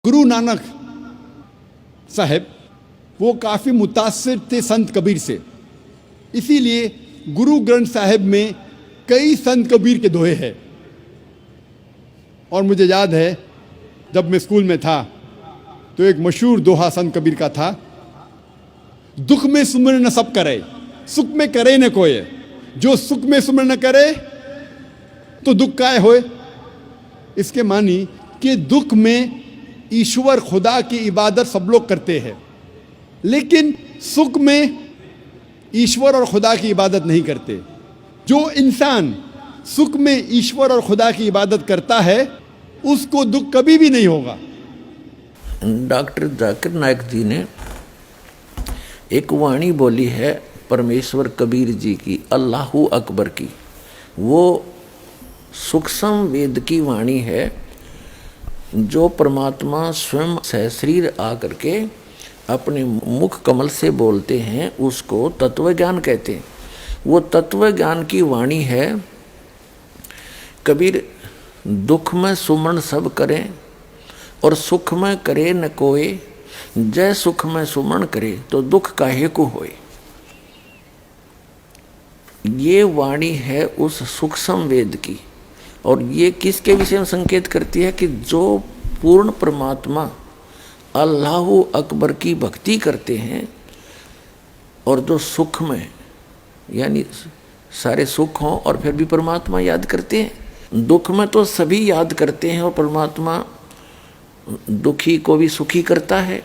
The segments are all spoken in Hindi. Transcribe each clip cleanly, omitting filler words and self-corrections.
गुरु नानक साहब वो काफ़ी मुतासिर थे संत कबीर से, इसीलिए गुरु ग्रंथ साहिब में कई संत कबीर के दोहे हैं। और मुझे याद है जब मैं स्कूल में था तो एक मशहूर दोहा संत कबीर का था, दुख में सुमिरन न सब करे, सुख में करे न कोय, जो सुख में सुमिरन न करे तो दुख काय होए। इसके मानी कि दुख में ईश्वर खुदा की इबादत सब लोग करते हैं, लेकिन सुख में ईश्वर और खुदा की इबादत नहीं करते। जो इंसान सुख में ईश्वर और खुदा की इबादत करता है उसको दुख कभी भी नहीं होगा। डॉक्टर जाकिर नायक जी ने एक वाणी बोली है परमेश्वर कबीर जी की, अल्लाहू अकबर की। वो सूक्ष्म वेद की वाणी है जो परमात्मा स्वयं सहशरीर आकर के अपने मुख कमल से बोलते हैं, उसको तत्व ज्ञान कहते हैं। वो तत्व ज्ञान की वाणी है। कबीर दुख में सुमन सब करें और सुख में करे न कोय, जय सुख में सुमन करे तो दुख काहे को होए। ये वाणी है उस सूक्ष्म वेद की, और ये किसके विषय में संकेत करती है कि जो पूर्ण परमात्मा अल्लाहु अकबर की भक्ति करते हैं और जो सुख में यानी सारे सुख हों और फिर भी परमात्मा याद करते हैं। दुख में तो सभी याद करते हैं और परमात्मा दुखी को भी सुखी करता है,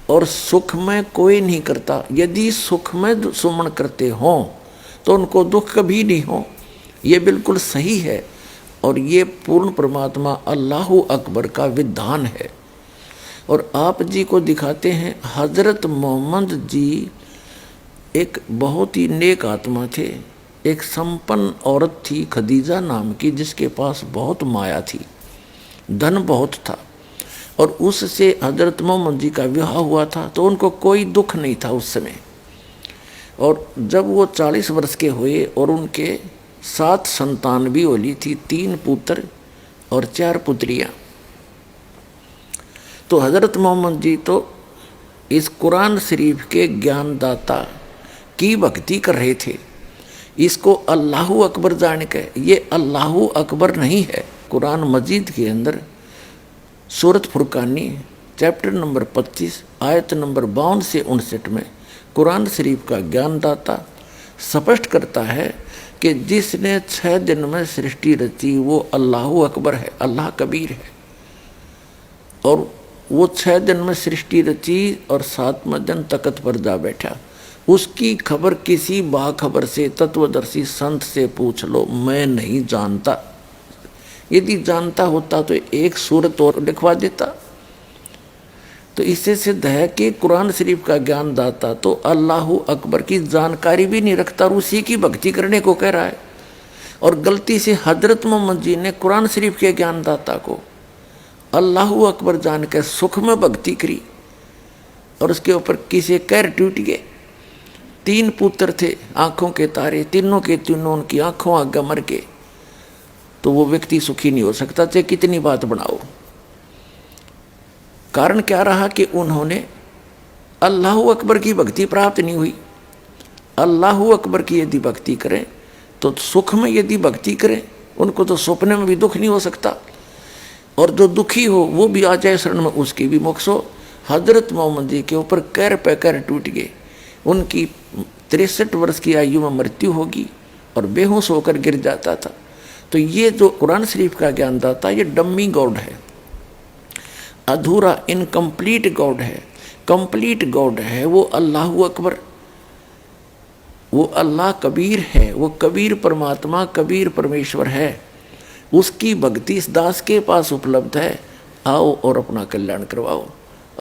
और सुख में कोई नहीं करता। यदि सुख में सुमन करते हों तो उनको दुख कभी नहीं हो। ये बिल्कुल सही है, और ये पूर्ण परमात्मा अल्लाहु अकबर का विधान है। और आप जी को दिखाते हैं, हजरत मोहम्मद जी एक बहुत ही नेक आत्मा थे। एक संपन्न औरत थी खदीजा नाम की, जिसके पास बहुत माया थी, धन बहुत था, और उससे हजरत मोहम्मद जी का विवाह हुआ था। तो उनको कोई दुख नहीं था उस समय। और जब वो 40 वर्ष के हुए और उनके 7 संतान भी होली थी, 3 पुत्र और 4 पुत्रियां। तो हजरत मोहम्मद जी तो इस कुरान शरीफ के ज्ञानदाता की भक्ति कर रहे थे। इसको अल्लाहु अकबर जान के, ये अल्लाहु अकबर नहीं है। कुरान मजीद के अंदर सूरत फुरकानी चैप्टर नंबर 25 आयत नंबर 52 से 59 में कुरान शरीफ का ज्ञानदाता स्पष्ट करता है कि जिसने 6 दिन में सृष्टि रची वो अल्लाहु अकबर है, अल्लाह कबीर है। और वो 6 दिन में सृष्टि रची और 7वें दिन तख्त पर जा बैठा। उसकी खबर किसी बाखबर से, तत्वदर्शी संत से पूछ लो, मैं नहीं जानता। यदि जानता होता तो एक सूरत और लिखवा देता। तो इससे सिद्ध है कि कुरान शरीफ का ज्ञानदाता तो अल्लाहु अकबर की जानकारी भी नहीं रखता और उसी की भक्ति करने को कह रहा है। और गलती से हजरत मोहम्मद जी ने कुरान शरीफ के ज्ञानदाता को अल्लाहु अकबर जान के सुख में भक्ति करी, और उसके ऊपर किसी कैर टूट गए। 3 पुत्र थे, आंखों के तारे, तीनों के तीनों उनकी आंखों आगे मर गए। तो वो व्यक्ति सुखी नहीं हो सकता, चाहे कितनी बात बनाओ। कारण क्या रहा कि उन्होंने अल्लाहु अकबर की भक्ति प्राप्त नहीं हुई। अल्लाहु अकबर की यदि भक्ति करें तो सुख में यदि भक्ति करें, उनको तो सपने में भी दुख नहीं हो सकता। और जो दुखी हो वो भी आ जाए शरण में, उसकी भी मोक्ष हो। हजरत मोहम्मद जी के ऊपर कैर पे कैर टूट गए। उनकी 63 वर्ष की आयु में मृत्यु होगी और बेहोश होकर गिर जाता था। तो ये जो कुरान शरीफ का ज्ञानदाता, ये डम्मी गॉड है, अधूरा इनकम्प्लीट गॉड है। कंप्लीट गॉड है वो अल्लाहु अकबर, वो अल्लाह कबीर है, वो कबीर परमात्मा, कबीर परमेश्वर है। उसकी भक्ति इस दास के पास उपलब्ध है। आओ और अपना कल्याण करवाओ।